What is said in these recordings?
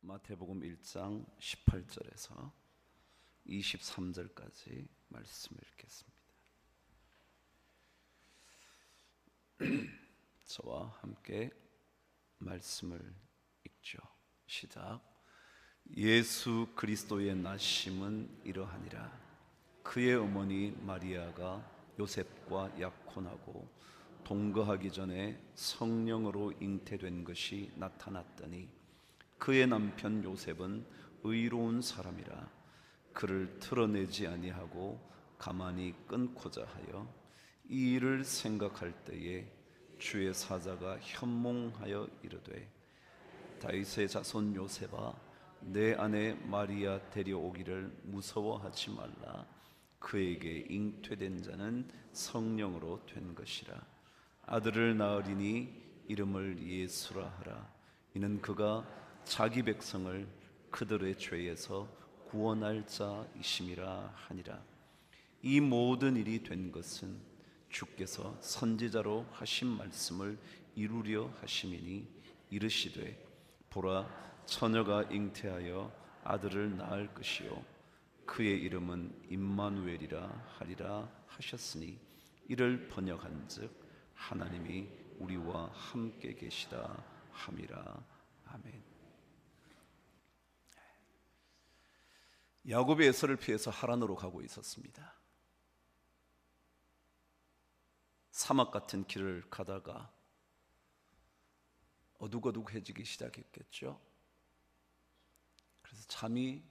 마태복음 1장 18절에서 23절까지 말씀을 읽겠습니다. 저와 함께 말씀을 읽죠. 시작. 예수 그리스도의 나심은 이러하니라. 그의 어머니 마리아가 요셉과 약혼하고 동거하기 전에 성령으로 잉태된 것이 나타났더니 그의 남편 요셉은 의로운 사람이라 그를 틀어내지 아니하고 가만히 끊고자 하여 이 일을 생각할 때에 주의 사자가 현몽하여 이르되 다윗의 자손 요셉아 내 아내 마리아 데려오기를 무서워하지 말라. 그에게 잉태된 자는 성령으로 된 것이라. 아들을 낳으리니 이름을 예수라 하라. 이는 그가 자기 백성을 그들의 죄에서 구원할 자이심이라 하니라. 이 모든 일이 된 것은 주께서 선지자로 하신 말씀을 이루려 하심이니 이르시되 보라 처녀가 잉태하여 아들을 낳을 것이요 그의 이름은 임마누엘이라 하리라 하셨으니 이를 번역한즉 하나님이 우리와 함께 계시다 함이라. 아멘. 야곱이 에서를 피해서 하란으로 가고 있었습니다. 사막 같은 길을 가다가 어둑어둑해지기 시작했겠죠. 그래서 잠이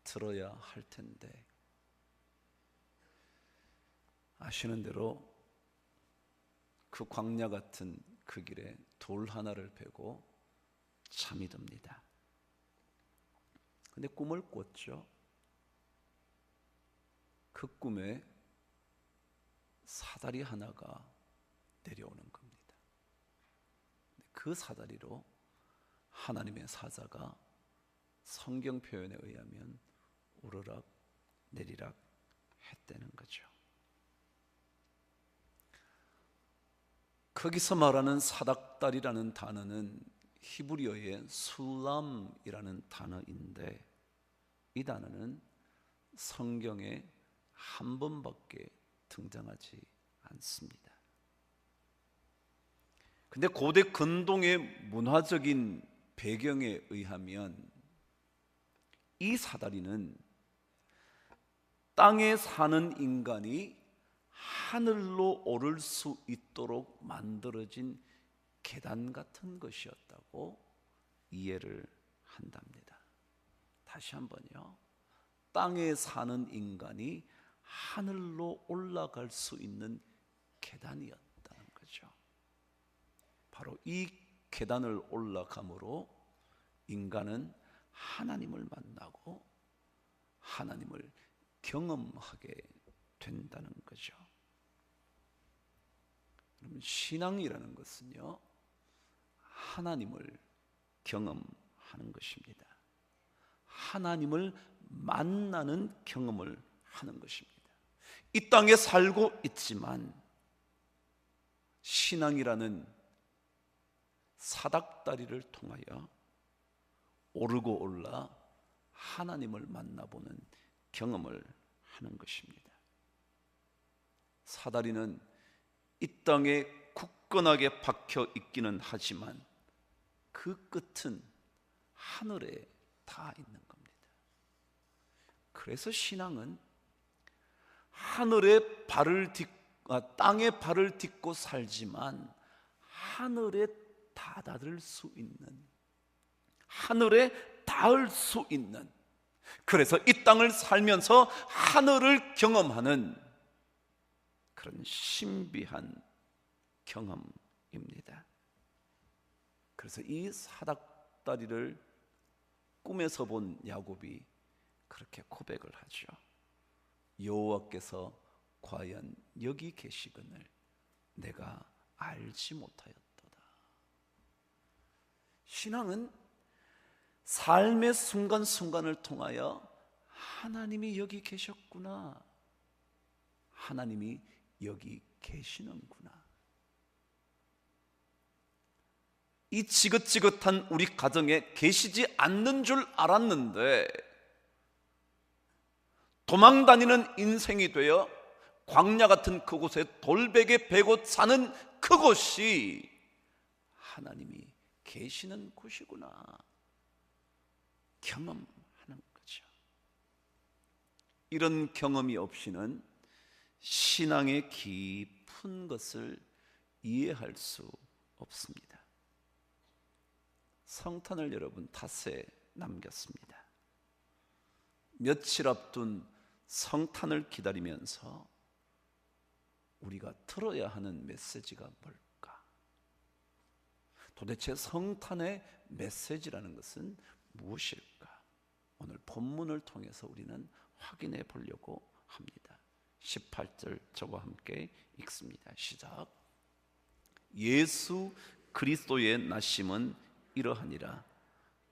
들어야 할 텐데 아시는 대로 그 광야 같은 그 길에 돌 하나를 베고 잠이 듭니다. 근데 꿈을 꿨죠. 그 꿈에 사다리 하나가 내려오는 겁니다. 그 사다리로 하나님의 사자가 성경 표현에 의하면 오르락 내리락 했다는 거죠. 거기서 말하는 사닥다리라는 단어는 히브리어의 술람이라는 단어인데 이 단어는 성경에 한 번밖에 등장하지 않습니다. 근데 고대 근동의 문화적인 배경에 의하면 이 사다리는 땅에 사는 인간이 하늘로 오를 수 있도록 만들어진 계단 같은 것이었다고 이해를 한답니다. 다시 한번요. 땅에 사는 인간이 하늘로 올라갈 수 있는 계단이었다는 거죠. 바로 이 계단을 올라감으로 인간은 하나님을 만나고 하나님을 경험하게 된다는 거죠. 그러면 신앙이라는 것은요, 하나님을 경험하는 것입니다. 하나님을 만나는 경험을 하는 것입니다. 이 땅에 살고 있지만 신앙이라는 사닥다리를 통하여 오르고 올라 하나님을 만나보는 경험을 하는 것입니다. 사다리는 이 땅에 굳건하게 박혀 있기는 하지만 그 끝은 하늘에 닿아 있는 겁니다. 그래서 신앙은 땅에 발을 딛고 살지만 하늘에 다다를 수 있는, 하늘에 닿을 수 있는, 그래서 이 땅을 살면서 하늘을 경험하는 그런 신비한 경험입니다. 그래서 이 사닥다리를 꿈에서 본 야곱이 그렇게 고백을 하죠. 여호와께서 과연 여기 계시거늘 내가 알지 못하였도다. 신앙은 삶의 순간순간을 통하여 하나님이 여기 계셨구나, 하나님이 여기 계시는구나, 이 지긋지긋한 우리 가정에 계시지 않는 줄 알았는데 도망다니는 인생이 되어 광야 같은 그곳에 돌베개 베고 사는 그곳이 하나님이 계시는 곳이구나 경험하는 거죠. 이런 경험이 없이는 신앙의 깊은 것을 이해할 수 없습니다. 성탄을 여러분 탓에 남겼습니다. 며칠 앞둔 성탄을 기다리면서 우리가 들어야 하는 메시지가 뭘까? 도대체 성탄의 메시지라는 것은 무엇일까? 오늘 본문을 통해서 우리는 확인해 보려고 합니다. 18절 저와 함께 읽습니다. 시작. 예수 그리스도의 나심은 이러하니라.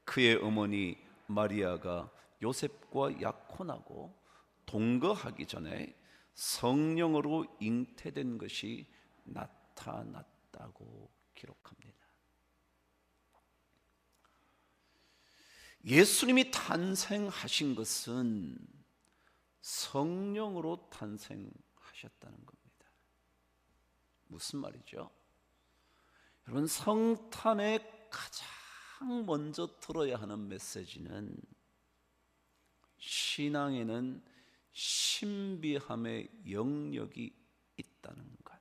그의 어머니 마리아가 요셉과 약혼하고 동거하기 전에 성령으로 잉태된 것이 나타났다고 기록합니다. 예수님이 탄생하신 것은 성령으로 탄생하셨다는 겁니다. 무슨 말이죠? 여러분, 성탄에 가장 먼저 들어야 하는 메시지는 신앙에는 신비함의 영역이 있다는 것,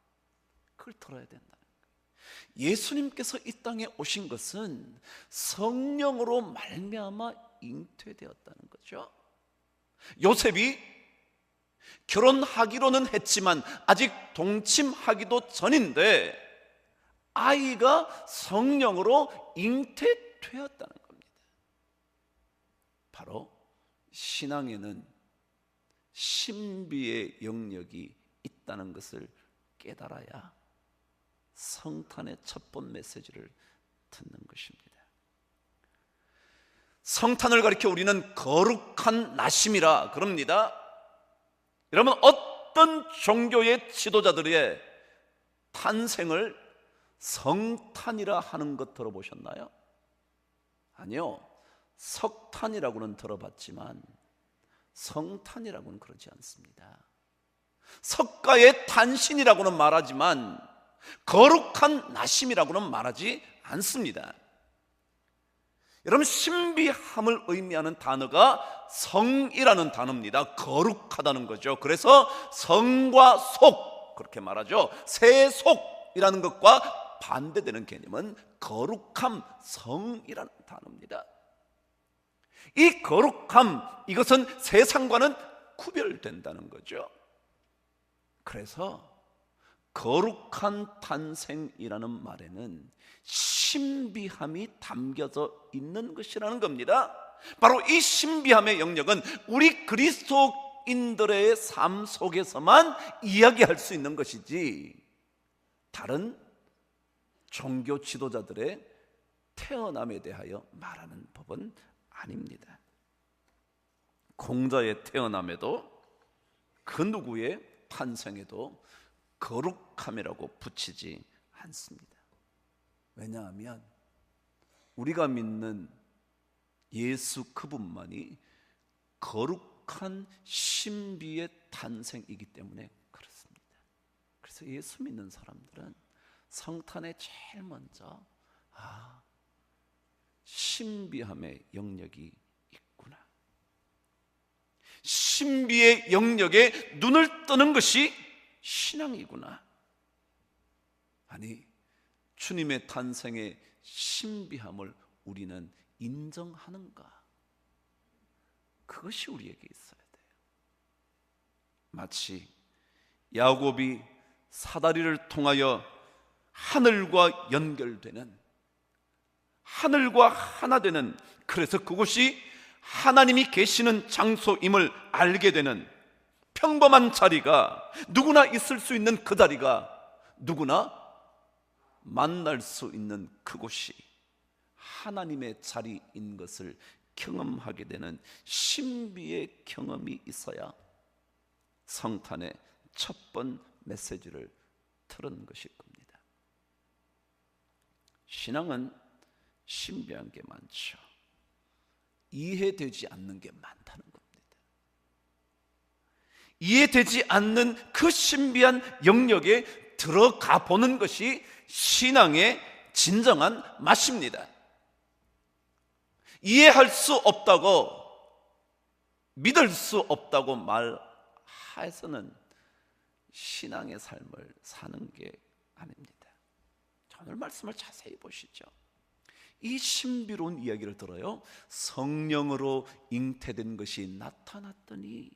그걸 들어야 된다는 거예요. 예수님께서 이 땅에 오신 것은 성령으로 말미암아 잉태되었다는 거죠. 요셉이 결혼하기로는 했지만 아직 동침하기도 전인데 아이가 성령으로 잉태되었다는 겁니다. 바로 신앙에는 신비의 영역이 있다는 것을 깨달아야 성탄의 첫 번 메시지를 듣는 것입니다. 성탄을 가리켜 우리는 거룩한 나심이라 그럽니다. 여러분, 어떤 종교의 지도자들의 탄생을 성탄이라 하는 것 들어보셨나요? 아니요. 석탄이라고는 들어봤지만 성탄이라고는 그러지 않습니다. 석가의 탄신이라고는 말하지만 거룩한 나심이라고는 말하지 않습니다. 여러분, 신비함을 의미하는 단어가 성이라는 단어입니다. 거룩하다는 거죠. 그래서 성과 속, 그렇게 말하죠. 세속이라는 것과 반대되는 개념은 거룩함, 성이라는 단어입니다. 이 거룩함, 이것은 세상과는 구별된다는 거죠. 그래서 거룩한 탄생이라는 말에는 신비함이 담겨져 있는 것이라는 겁니다. 바로 이 신비함의 영역은 우리 그리스도인들의 삶 속에서만 이야기할 수 있는 것이지 다른 종교 지도자들의 태어남에 대하여 말하는 법은 아닙니다. 공자의 태어남에도 그 누구의 탄생에도 거룩함이라고 붙이지 않습니다. 왜냐하면 우리가 믿는 예수 그분만이 거룩한 신비의 탄생이기 때문에 그렇습니다. 그래서 예수 믿는 사람들은 성탄에 제일 먼저 신비함의 영역이 있구나, 신비의 영역에 눈을 뜨는 것이 신앙이구나. 아니, 주님의 탄생의 신비함을 우리는 인정하는가? 그것이 우리에게 있어야 돼요. 마치 야곱이 사다리를 통하여 하늘과 연결되는, 하늘과 하나 되는, 그래서 그곳이 하나님이 계시는 장소임을 알게 되는 평범한 자리가, 누구나 있을 수 있는 그 자리가, 누구나 만날 수 있는 그곳이 하나님의 자리인 것을 경험하게 되는 신비의 경험이 있어야 성탄의 첫 번 메시지를 들은 것일 겁니다. 신앙은 신비한 게 많죠. 이해되지 않는 게 많다는 겁니다. 이해되지 않는 그 신비한 영역에 들어가 보는 것이 신앙의 진정한 맛입니다. 이해할 수 없다고, 믿을 수 없다고 말해서는 신앙의 삶을 사는 게 아닙니다. 오늘 말씀을 자세히 보시죠. 이 신비로운 이야기를 들어요. 성령으로 잉태된 것이 나타났더니,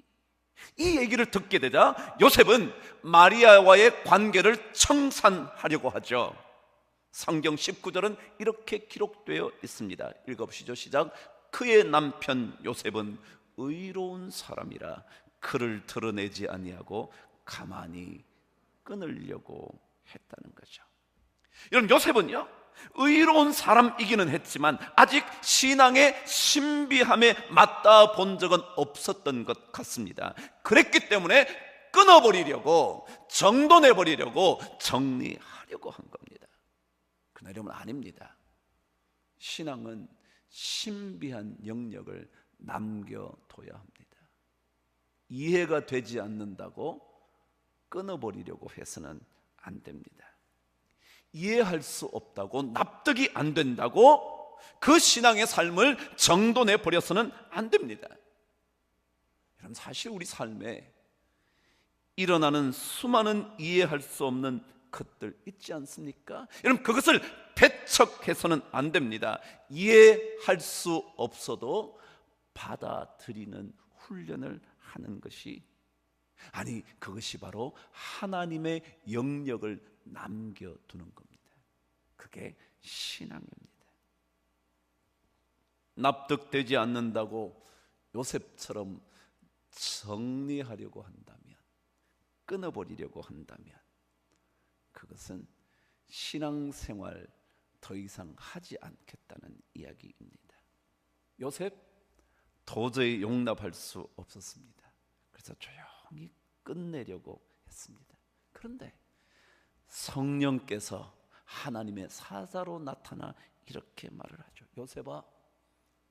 이 얘기를 듣게 되자 요셉은 마리아와의 관계를 청산하려고 하죠. 성경 19절은 이렇게 기록되어 있습니다. 읽어보시죠. 시작. 그의 남편 요셉은 의로운 사람이라 그를 드러내지 아니하고 가만히 끊으려고 했다는 거죠. 여러분, 요셉은요, 의로운 사람이기는 했지만 아직 신앙의 신비함에 맞닿아 본 적은 없었던 것 같습니다. 그랬기 때문에 끊어버리려고, 정돈해버리려고, 정리하려고 한 겁니다. 그러나 여러분, 아닙니다. 신앙은 신비한 영역을 남겨둬야 합니다. 이해가 되지 않는다고 끊어버리려고 해서는 안 됩니다. 이해할 수 없다고, 납득이 안 된다고 그 신앙의 삶을 정돈해 버려서는 안 됩니다. 여러분, 사실 우리 삶에 일어나는 수많은 이해할 수 없는 것들 있지 않습니까? 여러분, 그것을 배척해서는 안 됩니다. 이해할 수 없어도 받아들이는 훈련을 하는 것이, 아니, 그것이 바로 하나님의 영역을 남겨두는 겁니다. 그게 신앙입니다. 납득되지 않는다고 요셉처럼 정리하려고 한다면, 끊어버리려고 한다면 그것은 신앙생활 더 이상 하지 않겠다는 이야기입니다. 요셉 도저히 용납할 수 없었습니다. 그래서 조용히 끝내려고 했습니다. 그런데 성령께서 하나님의 사자로 나타나 이렇게 말을 하죠. 요셉아,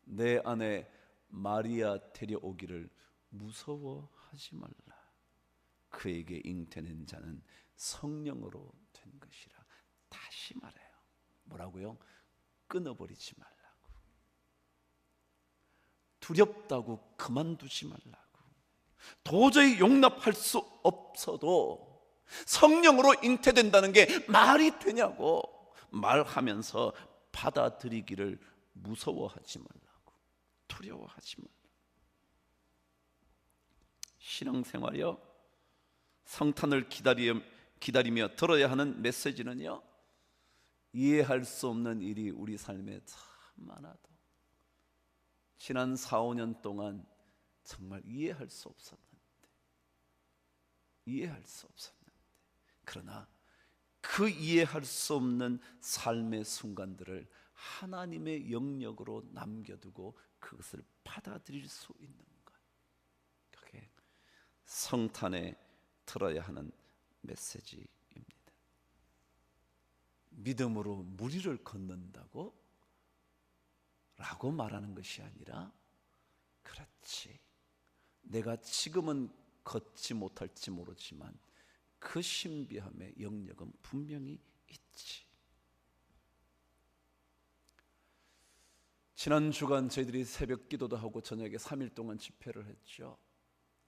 내 아내 마리아 데려오기를 무서워하지 말라. 그에게 잉태된 자는 성령으로 된 것이라. 다시 말해요. 뭐라고요? 끊어버리지 말라고. 두렵다고 그만두지 말라고. 도저히 용납할 수 없어도 성령으로 잉태된다는 게 말이 되냐고 말하면서 받아들이기를 무서워하지 말라고, 두려워하지 말라고. 신앙생활이요, 성탄을 기다리며 들어야 하는 메시지는요, 이해할 수 없는 일이 우리 삶에 참 많아도 지난 4, 5년 동안 정말 이해할 수 없었는데, 그러나 그 이해할 수 없는 삶의 순간들을 하나님의 영역으로 남겨두고 그것을 받아들일 수 있는 것, 그게 성탄에 들어야 하는 메시지입니다. 믿음으로 무리를 걷는다고? 라고 말하는 것이 아니라, 그렇지, 내가 지금은 걷지 못할지 모르지만 그 신비함의 영역은 분명히 있지. 지난 주간 저희들이 새벽 기도도 하고 저녁에 3일 동안 집회를 했죠.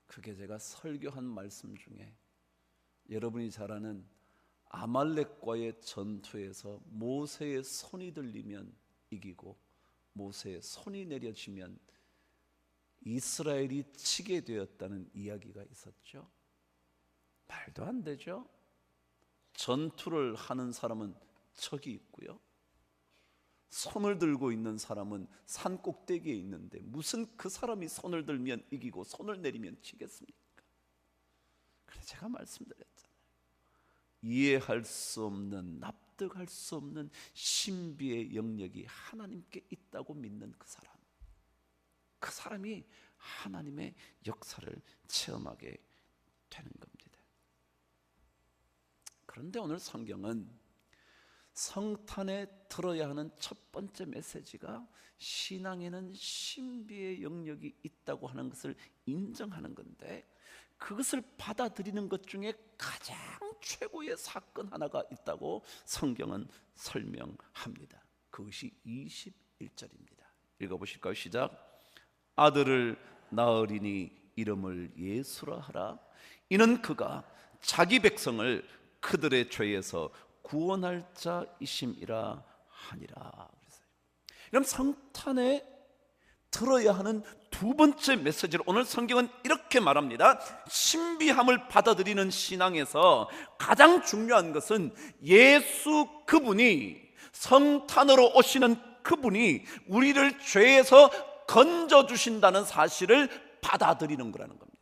그게 제가 설교한 말씀 중에 여러분이 잘 아는 아말렉과의 전투에서 모세의 손이 들리면 이기고 모세의 손이 내려지면 이스라엘이 치게 되었다는 이야기가 있었죠. 말도 안 되죠. 전투를 하는 사람은 적이 있고요, 손을 들고 있는 사람은 산 꼭대기에 있는데 무슨 그 사람이 손을 들면 이기고 손을 내리면 지겠습니까? 그래서 제가 말씀드렸잖아요. 이해할 수 없는, 납득할 수 없는 신비의 영역이 하나님께 있다고 믿는 그 사람이 하나님의 역사를 체험하게 되는 겁니다. 그런데 오늘 성경은 성탄에 들어야 하는 첫 번째 메시지가 신앙에는 신비의 영역이 있다고 하는 것을 인정하는 건데, 그것을 받아들이는 것 중에 가장 최고의 사건 하나가 있다고 성경은 설명합니다. 그것이 21절입니다. 읽어보실까요? 시작. 아들을 낳으리니 이름을 예수라 하라. 이는 그가 자기 백성을 그들의 죄에서 구원할 자이심이라 하니라. 그럼 성탄에 들어야 하는 두 번째 메시지를 오늘 성경은 이렇게 말합니다. 신비함을 받아들이는 신앙에서 가장 중요한 것은 예수 그분이, 성탄으로 오시는 그분이 우리를 죄에서 건져주신다는 사실을 받아들이는 거라는 겁니다.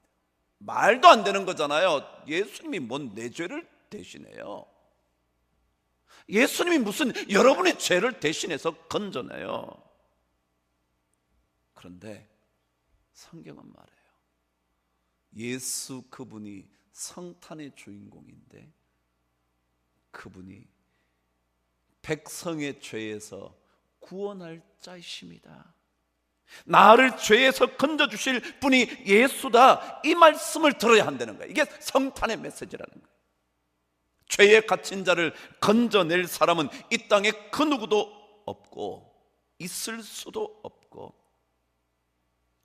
말도 안 되는 거잖아요. 예수님이 뭔 내 죄를 대신해요? 예수님이 무슨 여러분의 죄를 대신해서 건져내요? 그런데 성경은 말해요. 예수 그분이 성탄의 주인공인데 그분이 백성의 죄에서 구원할 자이십니다. 나를 죄에서 건져주실 분이 예수다, 이 말씀을 들어야 한다는 거예요. 이게 성탄의 메시지라는 거예요. 죄에 갇힌 자를 건져낼 사람은 이 땅에 그 누구도 없고 있을 수도 없고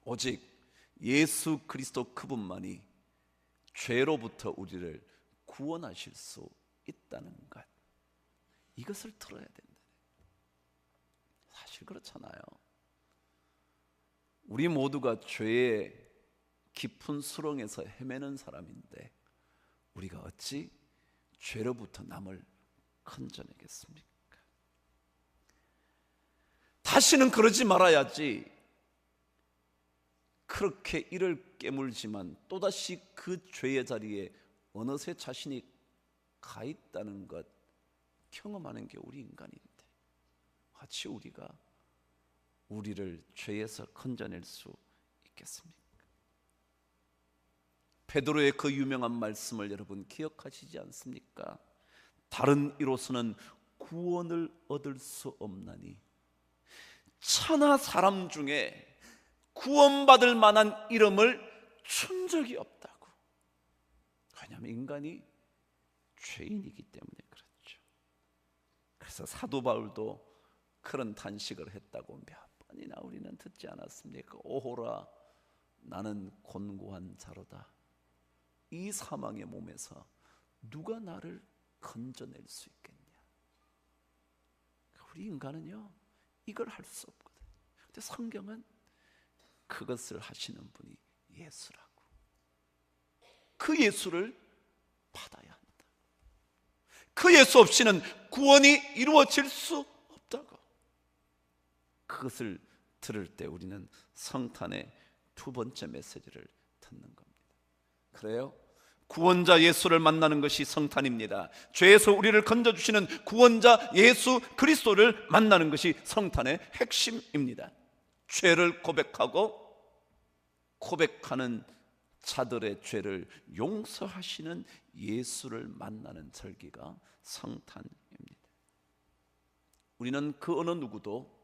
오직 예수 그리스도 그분만이 죄로부터 우리를 구원하실 수 있다는 것, 이것을 들어야 된다. 사실 그렇잖아요. 우리 모두가 죄의 깊은 수렁에서 헤매는 사람인데 우리가 어찌 죄로부터 남을 건져내겠습니까? 다시는 그러지 말아야지. 그렇게 이를 깨물지만 또다시 그 죄의 자리에 어느새 자신이 가 있다는 것 경험하는 게 우리 인간인데 마치 우리가 우리를 죄에서 건져낼 수 있겠습니까? 베드로의 그 유명한 말씀을 여러분 기억하시지 않습니까? 다른 이로서는 구원을 얻을 수 없나니 천하 사람 중에 구원받을 만한 이름을 준 적이 없다고. 왜냐하면 인간이 죄인이기 때문에 그렇죠. 그래서 사도 바울도 그런 단식을 했다고 몇 번이나 우리는 듣지 않았습니까? 오호라, 나는 곤고한 자로다. 이 사망의 몸에서 누가 나를 건져낼 수 있겠냐? 우리 인간은요, 이걸 할 수 없거든요. 근데 성경은 그것을 하시는 분이 예수라고. 그 예수를 받아야 한다. 그 예수 없이는 구원이 이루어질 수 없다고. 그것을 들을 때 우리는 성탄의 두 번째 메시지를 듣는 겁니다. 그래요? 구원자 예수를 만나는 것이 성탄입니다. 죄에서 우리를 건져주시는 구원자 예수 그리스도를 만나는 것이 성탄의 핵심입니다. 죄를 고백하고 고백하는 자들의 죄를 용서하시는 예수를 만나는 절기가 성탄입니다. 우리는 그 어느 누구도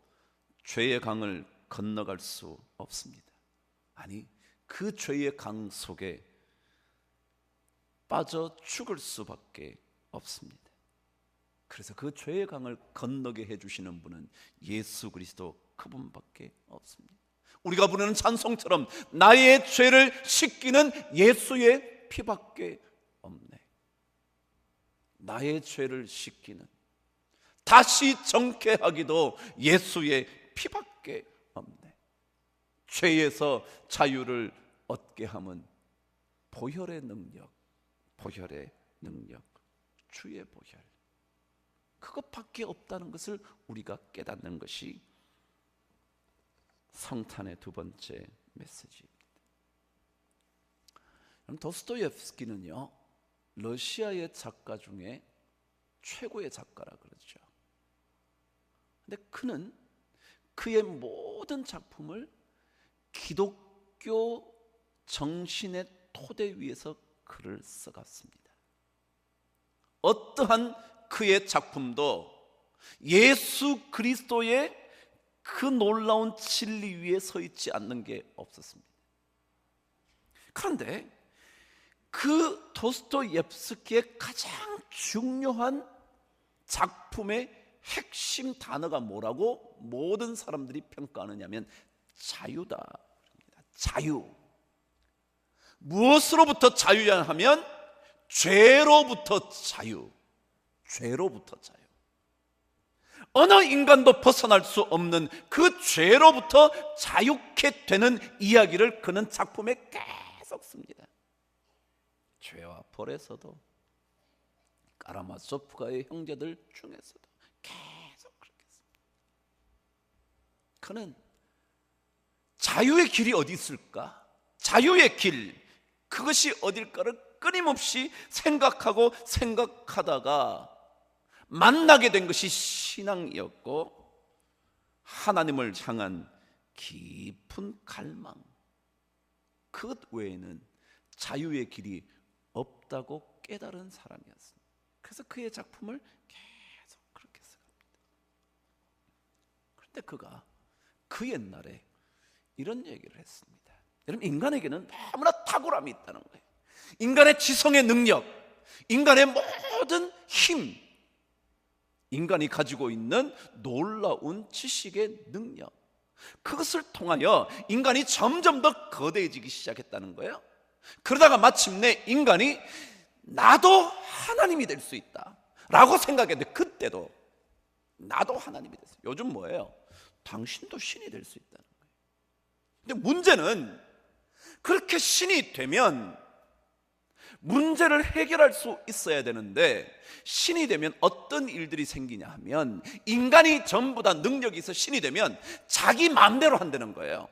죄의 강을 건너갈 수 없습니다. 아니, 그 죄의 강 속에 빠져 죽을 수밖에 없습니다. 그래서 그 죄의 강을 건너게 해주시는 분은 예수 그리스도 그분밖에 없습니다. 우리가 부르는 찬송처럼 나의 죄를 씻기는 예수의 피밖에 없네. 나의 죄를 씻기는, 다시 정케하기도 예수의 피밖에 없네. 죄에서 자유를 얻게 함은 보혈의 능력, 보혈의 능력, 주의 보혈, 그것밖에 없다는 것을 우리가 깨닫는 것이 성탄의 두 번째 메시지입니다. 도스토옙스키는요, 러시아의 작가 중에 최고의 작가라 그러죠. 근데 그는 그의 모든 작품을 기독교 정신의 토대 위에서 글을 써갔습니다. 어떠한 그의 작품도 예수 그리스도의 그 놀라운 진리 위에 서 있지 않는 게 없었습니다. 그런데 그 도스토옙스키의 가장 중요한 작품의 핵심 단어가 뭐라고 모든 사람들이 평가하느냐면 자유다. 자유. 무엇으로부터 자유냐 하면 죄로부터 자유. 죄로부터 자유. 어느 인간도 벗어날 수 없는 그 죄로부터 자유케 되는 이야기를 그는 작품에 계속 씁니다. 죄와 벌에서도 까라마소프가의 형제들 중에서도 계속 그렇게 씁니다. 그는 자유의 길이 어디 있을까? 자유의 길, 그것이 어딜까를 끊임없이 생각하다가 만나게 된 것이 신앙이었고, 하나님을 향한 깊은 갈망, 그것 외에는 자유의 길이 없다고 깨달은 사람이었습니다. 그래서 그의 작품을 계속 그렇게 써갑니다. 그런데 그가 그 옛날에 이런 얘기를 했습니다. 여러분, 인간에게는 너무나 탁월함이 있다는 거예요. 인간의 지성의 능력, 인간의 모든 힘, 인간이 가지고 있는 놀라운 지식의 능력, 그것을 통하여 인간이 점점 더 거대해지기 시작했다는 거예요. 그러다가 마침내 인간이 나도 하나님이 될 수 있다 라고 생각했는데, 그때도 나도 하나님이 됐어요. 요즘 뭐예요? 당신도 신이 될 수 있다는 거예요. 근데 문제는 그렇게 신이 되면 문제를 해결할 수 있어야 되는데, 신이 되면 어떤 일들이 생기냐 하면, 인간이 전부 다 능력이 있어 신이 되면 자기 마음대로 한다는 거예요.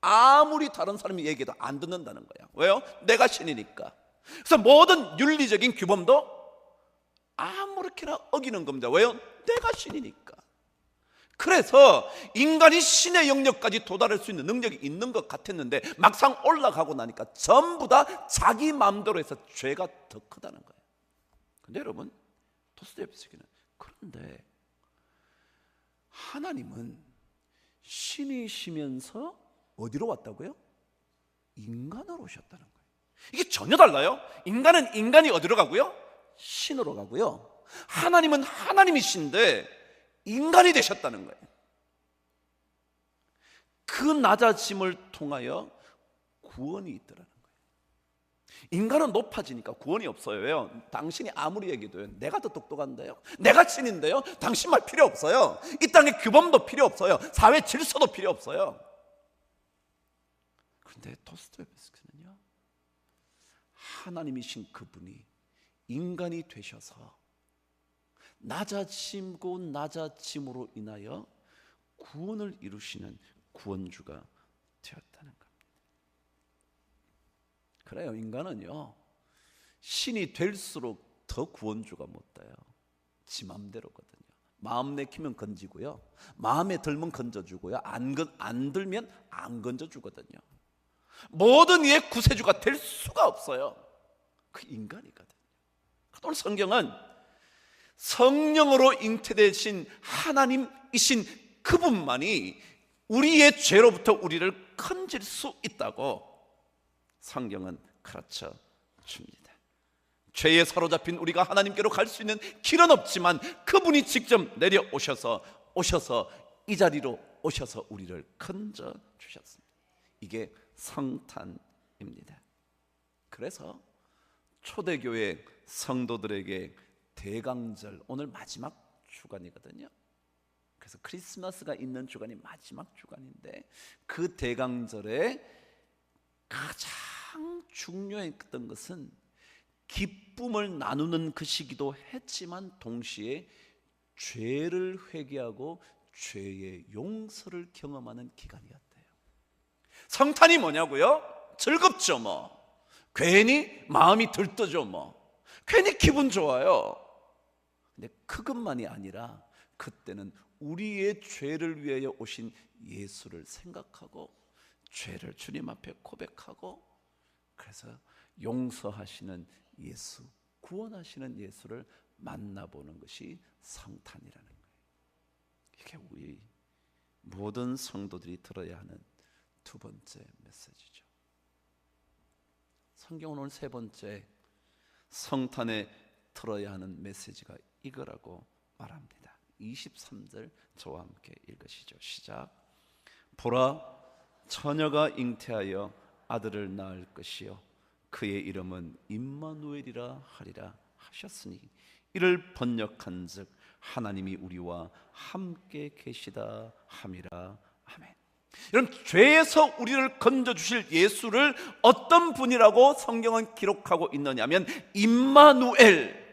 아무리 다른 사람이 얘기해도 안 듣는다는 거예요. 왜요? 내가 신이니까. 그래서 모든 윤리적인 규범도 아무렇게나 어기는 겁니다. 왜요? 내가 신이니까. 그래서 인간이 신의 영역까지 도달할 수 있는 능력이 있는 것 같았는데, 막상 올라가고 나니까 전부 다 자기 마음대로 해서 죄가 더 크다는 거예요. 근데 여러분, 도스토옙스키는 그런데 하나님은 신이시면서 어디로 왔다고요? 인간으로 오셨다는 거예요. 이게 전혀 달라요. 인간은 인간이 어디로 가고요? 신으로 가고요. 하나님은 하나님이신데 인간이 되셨다는 거예요. 그 낮아짐을 통하여 구원이 있더라는 거예요. 인간은 높아지니까 구원이 없어요. 왜요? 당신이 아무리 얘기해도요, 내가 더 똑똑한데요, 내가 신인데요, 당신 말 필요 없어요. 이 땅의 규범도 필요 없어요. 사회 질서도 필요 없어요. 그런데 도스토옙스키는요, 하나님이신 그분이 인간이 되셔서 낮아짐고 낮아짐으로 인하여 구원을 이루시는 구원주가 되었다는 겁니다. 그래요, 인간은요, 신이 될수록 더 구원주가 못 돼요. 지 맘대로거든요. 마음 내키면 건지고요, 마음에 들면 건져주고요, 안 들면 안 건져주거든요. 모든 이의 구세주가 될 수가 없어요. 그 인간이거든요. 오늘 성경은 성령으로 잉태되신 하나님이신 그분만이 우리의 죄로부터 우리를 건질 수 있다고 성경은 가르쳐 줍니다. 죄에 사로잡힌 우리가 하나님께로 갈 수 있는 길은 없지만, 그분이 직접 내려오셔서 이 자리로 오셔서 우리를 건져 주셨습니다. 이게 성탄입니다. 그래서 초대교회 성도들에게 대강절, 오늘 마지막 주간이거든요. 그래서 크리스마스가 있는 주간이 마지막 주간인데, 그 대강절에 가장 중요했던 것은 기쁨을 나누는 것이기도 했지만, 동시에 죄를 회개하고 죄의 용서를 경험하는 기간이었대요. 성탄이 뭐냐고요? 즐겁죠 뭐. 괜히 마음이 들떠죠 뭐. 괜히 기분 좋아요. 근데 그것만이 아니라 그때는 우리의 죄를 위하여 오신 예수를 생각하고, 죄를 주님 앞에 고백하고, 그래서 용서하시는 예수, 구원하시는 예수를 만나보는 것이 성탄이라는 거예요. 이게 우리 모든 성도들이 들어야 하는 두 번째 메시지죠. 성경은 오늘 세 번째 성탄에 들어야 하는 메시지가 이거라고 말합니다. 23절 저와 함께 읽으시죠. 시작. 보라, 처녀가 잉태하여 아들을 낳을 것이요 그의 이름은 임마누엘이라 하리라 하셨으니 이를 번역한즉 하나님이 우리와 함께 계시다 함이라. 아멘. 여러분, 죄에서 우리를 건져주실 예수를 어떤 분이라고 성경은 기록하고 있느냐면 임마누엘,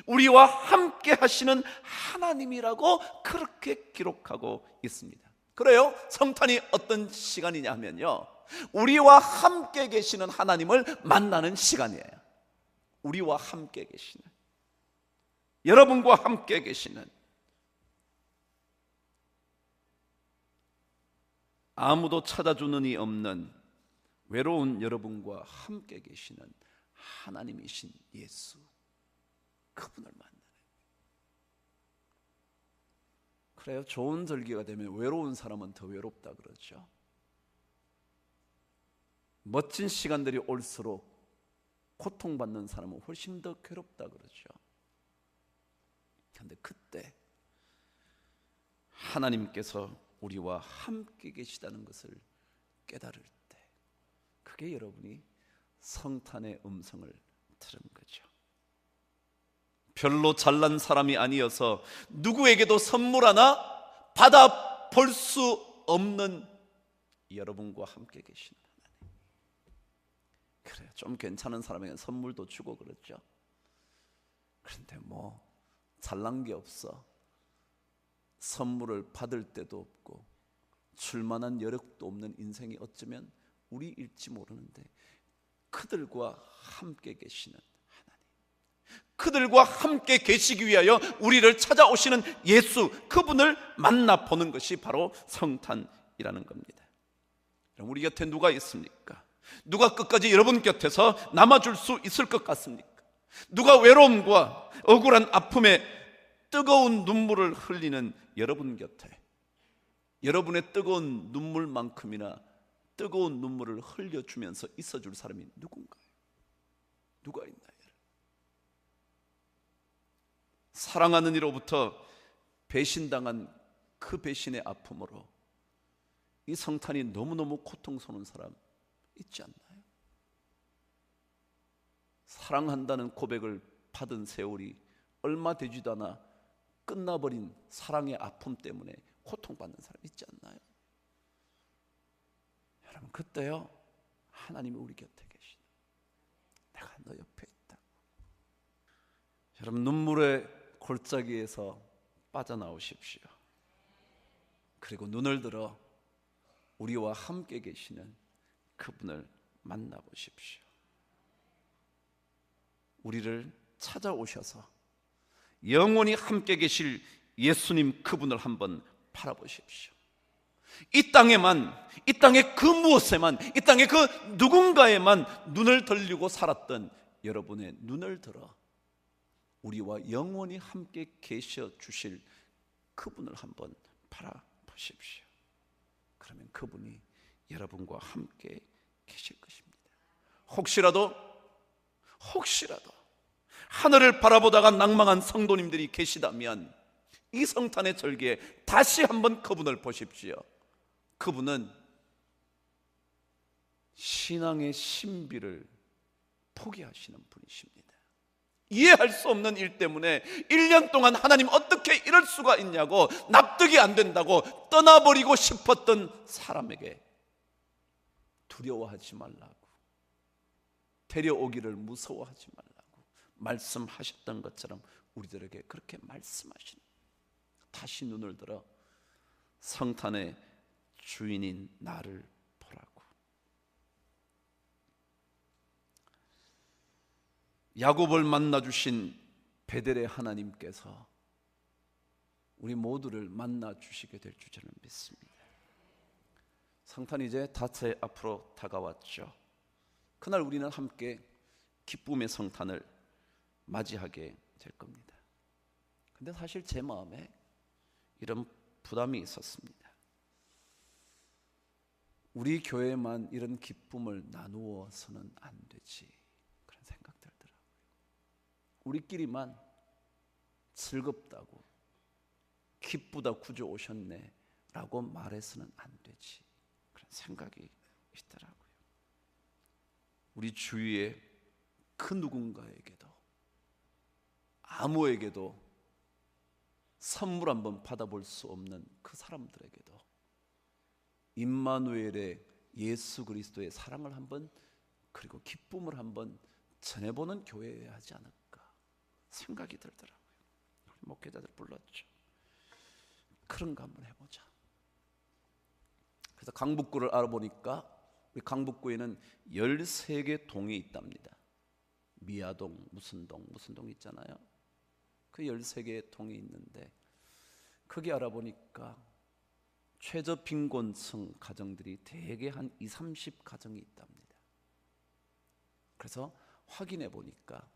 우리와 함께 하시는 하나님이라고 그렇게 기록하고 있습니다. 그래요, 성탄이 어떤 시간이냐 하면요, 우리와 함께 계시는 하나님을 만나는 시간이에요. 우리와 함께 계시는, 여러분과 함께 계시는, 아무도 찾아주는 이 없는 외로운 여러분과 함께 계시는 하나님이신 예수, 그분을 만나는. 그래요, 좋은 절기가 되면 외로운 사람은 더 외롭다 그러죠. 멋진 시간들이 올수록 고통받는 사람은 훨씬 더 괴롭다 그러죠. 그런데 그때 하나님께서 우리와 함께 계시다는 것을 깨달을 때, 그게 여러분이 성탄의 음성을 들은 거죠. 별로 잘난 사람이 아니어서 누구에게도 선물 하나 받아 볼 수 없는 여러분과 함께 계시는 하나님. 그래요, 좀 괜찮은 사람에게 선물도 주고 그렇죠. 그런데 뭐 잘난 게 없어, 선물을 받을 때도 없고 줄 만한 여력도 없는 인생이 어쩌면 우리일지 모르는데, 그들과 함께 계시는 하나님, 그들과 함께 계시기 위하여 우리를 찾아오시는 예수, 그분을 만나보는 것이 바로 성탄이라는 겁니다. 우리 곁에 누가 있습니까? 누가 끝까지 여러분 곁에서 남아줄 수 있을 것 같습니까? 누가 외로움과 억울한 아픔에 뜨거운 눈물을 흘리는 여러분 곁에 여러분의 뜨거운 눈물만큼이나 뜨거운 눈물을 흘려주면서 있어줄 사람이 누군가요? 누가 있나요? 사랑하는 이로부터 배신당한 그 배신의 아픔으로 이 성탄이 너무너무 고통스러운 사람 있지 않나요? 사랑한다는 고백을 받은 세월이 얼마 되지도 않아 끝나버린 사랑의 아픔 때문에 고통받는 사람 있지 않나요? 여러분, 그때요, 하나님이 우리 곁에 계시다. 내가 너 옆에 있다. 여러분, 눈물의 골짜기에서 빠져나오십시오. 그리고 눈을 들어 우리와 함께 계시는 그분을 만나보십시오. 우리를 찾아오셔서 영원히 함께 계실 예수님, 그분을 한번 바라보십시오. 이 땅에만, 이 땅의 그 무엇에만, 이 땅의 그 누군가에만 눈을 돌리고 살았던 여러분의 눈을 들어 우리와 영원히 함께 계셔 주실 그분을 한번 바라보십시오. 그러면 그분이 여러분과 함께 계실 것입니다. 혹시라도 하늘을 바라보다가 낭망한 성도님들이 계시다면 이 성탄의 절기에 다시 한번 그분을 보십시오. 그분은 신앙의 신비를 포기하시는 분이십니다. 이해할 수 없는 일 때문에 1년 동안 하나님 어떻게 이럴 수가 있냐고 납득이 안 된다고 떠나버리고 싶었던 사람에게 두려워하지 말라고, 데려오기를 무서워하지 말라고 말씀하셨던 것처럼 우리들에게 그렇게 말씀하시는, 다시 눈을 들어 성탄의 주인인 나를 보라고. 야곱을 만나주신 베델의 하나님께서 우리 모두를 만나주시게 될 줄 저는 믿습니다. 성탄이 이제 닷새 앞으로 다가왔죠. 그날 우리는 함께 기쁨의 성탄을 맞이하게 될 겁니다. 근데 사실 제 마음에 이런 부담이 있었습니다. 우리 교회만 이런 기쁨을 나누어서는 안 되지, 그런 생각 들더라고요. 우리끼리만 즐겁다고, 기쁘다 구주 오셨네 라고 말해서는 안 되지, 그런 생각이 있더라고요. 우리 주위에 그 누군가에게도, 아무에게도 선물 한번 받아볼 수 없는 그 사람들에게도 임마누엘의 예수 그리스도의 사랑을 한번, 그리고 기쁨을 한번 전해보는 교회여야 하지 않을까 생각이 들더라고요. 우리 목회자들 불렀죠. 그런가 한번 해보자. 그래서 강북구를 알아보니까 우리 강북구에는 13개 동이 있답니다. 미아동, 무슨 동 있잖아요. 그 13개의 동이 있는데 거기 알아보니까 최저 빈곤층 가정들이 대개 한 20, 30가정이 있답니다. 그래서 확인해 보니까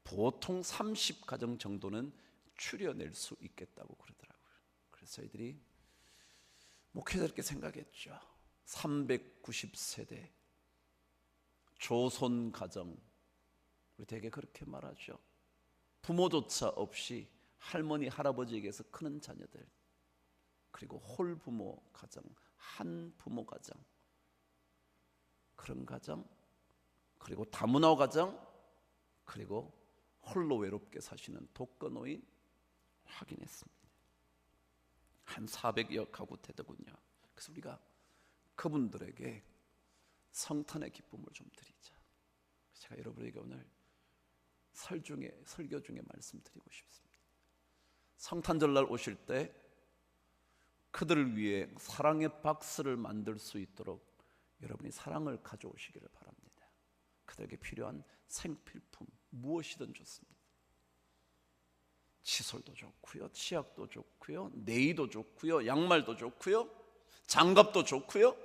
보통 30가정 정도는 추려낼 수 있겠다고 그러더라고요. 그래서 저희들이 목회자들께 생각했죠. 390세대 조선 가정, 우리 대개 그렇게 말하죠. 부모조차 없이 할머니 할아버지에게서 크는 자녀들, 그리고 홀부모 가정, 한부모 가정, 그런 가정, 그리고 다문화 가정, 그리고 홀로 외롭게 사시는 독거노인 확인했습니다. 한 400여 가구 되더군요. 그래서 우리가 그분들에게 성탄의 기쁨을 좀 드리자. 제가 여러분에게 오늘 설교 중에 말씀드리고 싶습니다. 성탄절날 오실 때 그들을 위해 사랑의 박스를 만들 수 있도록 여러분이 사랑을 가져오시기를 바랍니다. 그들에게 필요한 생필품 무엇이든 좋습니다. 칫솔도 좋고요, 치약도 좋고요, 네이도 좋고요, 양말도 좋고요, 장갑도 좋고요,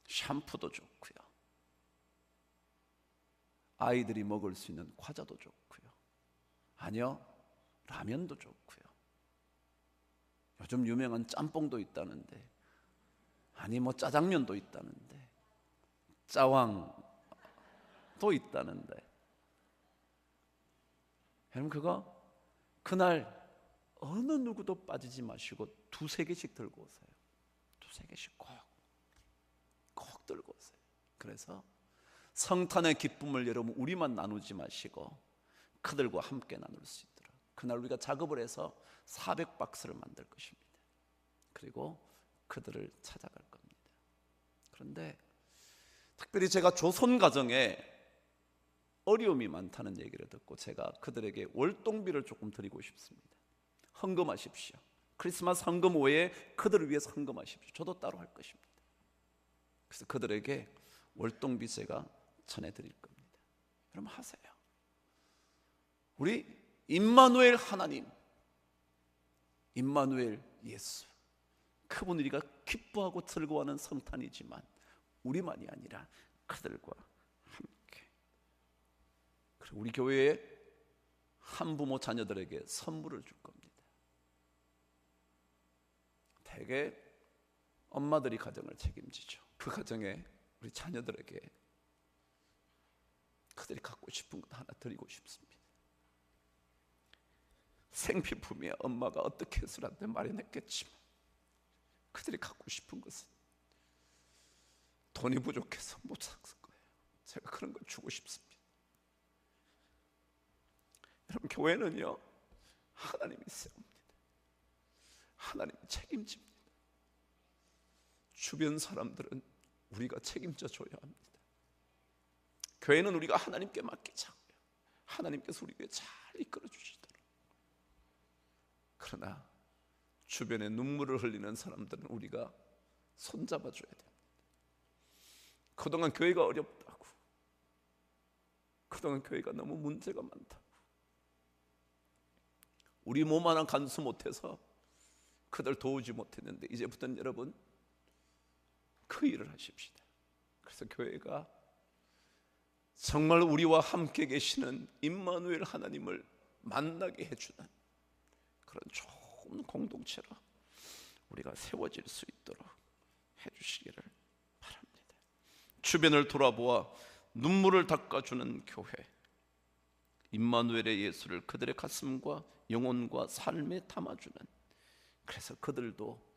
샴푸도 좋고요, 아이들이 먹을 수 있는 과자도 좋고요, 아니요, 라면도 좋고요, 요즘 유명한 짬뽕도 있다는데, 아니 뭐 짜장면도 있다는데, 짜왕도 있다는데, 여러분 그거 그날 어느 누구도 빠지지 마시고 2-3개씩 들고 오세요. 2-3개씩 꼭 들고 오세요. 그래서 성탄의 기쁨을 여러분 우리만 나누지 마시고 그들과 함께 나눌 수 있도록 그날 우리가 작업을 해서 400박스를 만들 것입니다. 그리고 그들을 찾아갈 겁니다. 그런데 특별히 제가 조선 가정에 어려움이 많다는 얘기를 듣고 제가 그들에게 월동비를 조금 드리고 싶습니다. 헌금하십시오. 크리스마스 헌금 외에 그들을 위해서 헌금하십시오. 저도 따로 할 것입니다. 그래서 그들에게 월동비 제가 전해드릴 겁니다. 여러분 하세요. 우리 임마누엘 하나님, 임마누엘 예수, 그분 우리가 기뻐하고 즐거워하는 성탄이지만 우리만이 아니라 그들과 함께, 그리고 우리 교회에 한부모 자녀들에게 선물을 줄 겁니다. 대개 엄마들이 가정을 책임지죠. 그 가정에 우리 자녀들에게 그들이 갖고 싶은 것 하나 드리고 싶습니다. 생필품이야 엄마가 어떻게 해서라도 마련했겠지만 그들이 갖고 싶은 것은 돈이 부족해서 못 샀을 거예요. 제가 그런 걸 주고 싶습니다. 여러분 교회는요 하나님이 세웁니다. 하나님이 책임집니다. 주변 사람들은 우리가 책임져 줘야 합니다. 교회는 우리가 하나님께 맡기자고요. 하나님께서 우리 교회 잘 이끌어 주시도록. 그러나 주변에 눈물을 흘리는 사람들은 우리가 손잡아 줘야 됩니다. 그동안 교회가 어렵다고, 그동안 교회가 너무 문제가 많다고, 우리 몸 하나 간수 못해서 그들 도우지 못했는데 이제부터는 여러분 그 일을 하십시다. 그래서 교회가 정말 우리와 함께 계시는 임마누엘 하나님을 만나게 해주는 그런 좋은 공동체로 우리가 세워질 수 있도록 해주시기를 바랍니다. 주변을 돌아보아 눈물을 닦아주는 교회, 임마누엘의 예수를 그들의 가슴과 영혼과 삶에 담아주는, 그래서 그들도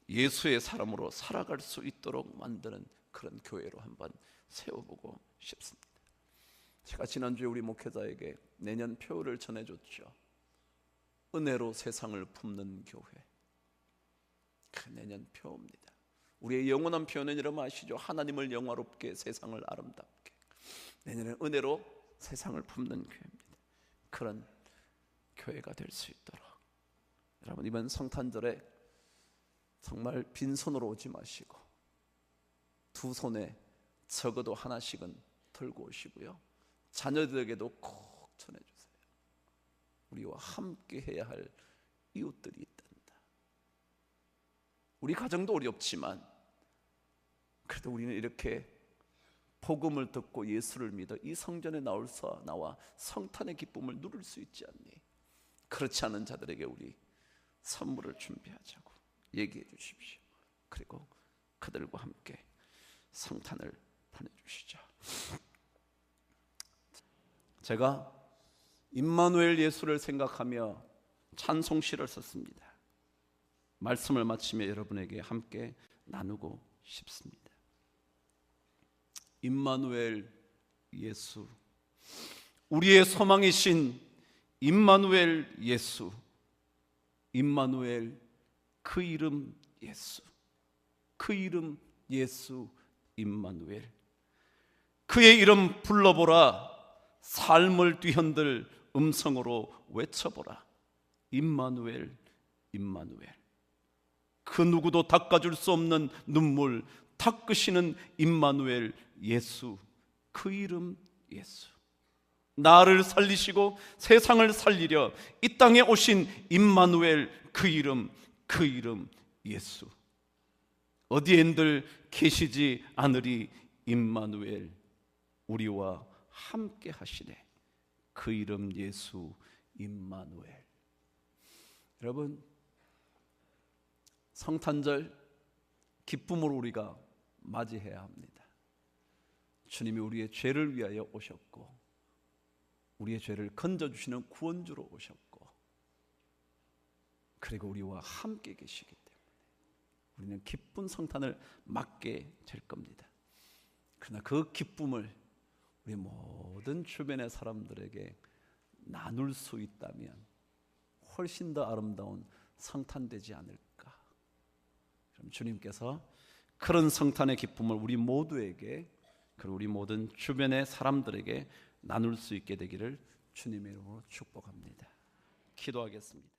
예수의 사람으로 살아갈 수 있도록 만드는 그런 교회로 한번 세워보고 싶습니다. 제가 지난주에 우리 목회자에게 내년 표를 전해줬죠. 은혜로 세상을 품는 교회, 그 내년 표입니다. 우리의 영원한 표는 여러분 아시죠? 하나님을 영화롭게, 세상을 아름답게. 내년에 은혜로 세상을 품는 교회입니다. 그런 교회가 될 수 있도록 여러분 이번 성탄절에 정말 빈손으로 오지 마시고 두 손에 적어도 하나씩은 들고 오시고요, 자녀들에게도 꼭 전해주세요. 우리와 함께 해야 할 이웃들이 있단다. 우리 가정도 어렵지만 그래도 우리는 이렇게 복음을 듣고 예수를 믿어 이 성전에 나와 성탄의 기쁨을 누릴 수 있지 않니? 그렇지 않은 자들에게 우리 선물을 준비하자고 얘기해 주십시오. 그리고 그들과 함께 성탄을 보내주시죠. 제가 임마누엘 예수를 생각하며 찬송시를 썼습니다. 말씀을 마치며 여러분에게 함께 나누고 싶습니다. 임마누엘 예수, 우리의 소망이신 임마누엘 예수, 임마누엘 그 이름 예수, 그 이름 예수 임마누엘, 그의 이름 불러보라, 삶을 뒤흔들 음성으로 외쳐보라. 임마누엘, 임마누엘. 그 누구도 닦아줄 수 없는 눈물 닦으시는 임마누엘 예수, 그 이름 예수. 나를 살리시고 세상을 살리려 이 땅에 오신 임마누엘, 그 이름 예수. 어디엔들 계시지 않으리 임마누엘, 우리와 함께 하시네. 그 이름 예수 임마누엘. 여러분, 성탄절 기쁨으로 우리가 맞이해야 합니다. 주님이 우리의 죄를 위하여 오셨고 우리의 죄를 건져주시는 구원주로 오셨고 그리고 우리와 함께 계시기 때문에 우리는 기쁜 성탄을 맞게 될 겁니다. 그러나 그 기쁨을 우리 모든 주변의 사람들에게 나눌 수 있다면 훨씬 더 아름다운 성탄되지 않을까. 그럼 주님께서 그런 성탄의 기쁨을 우리 모두에게, 그리고 우리 모든 주변의 사람들에게 나눌 수 있게 되기를 주님의 이름으로 축복합니다. 기도하겠습니다.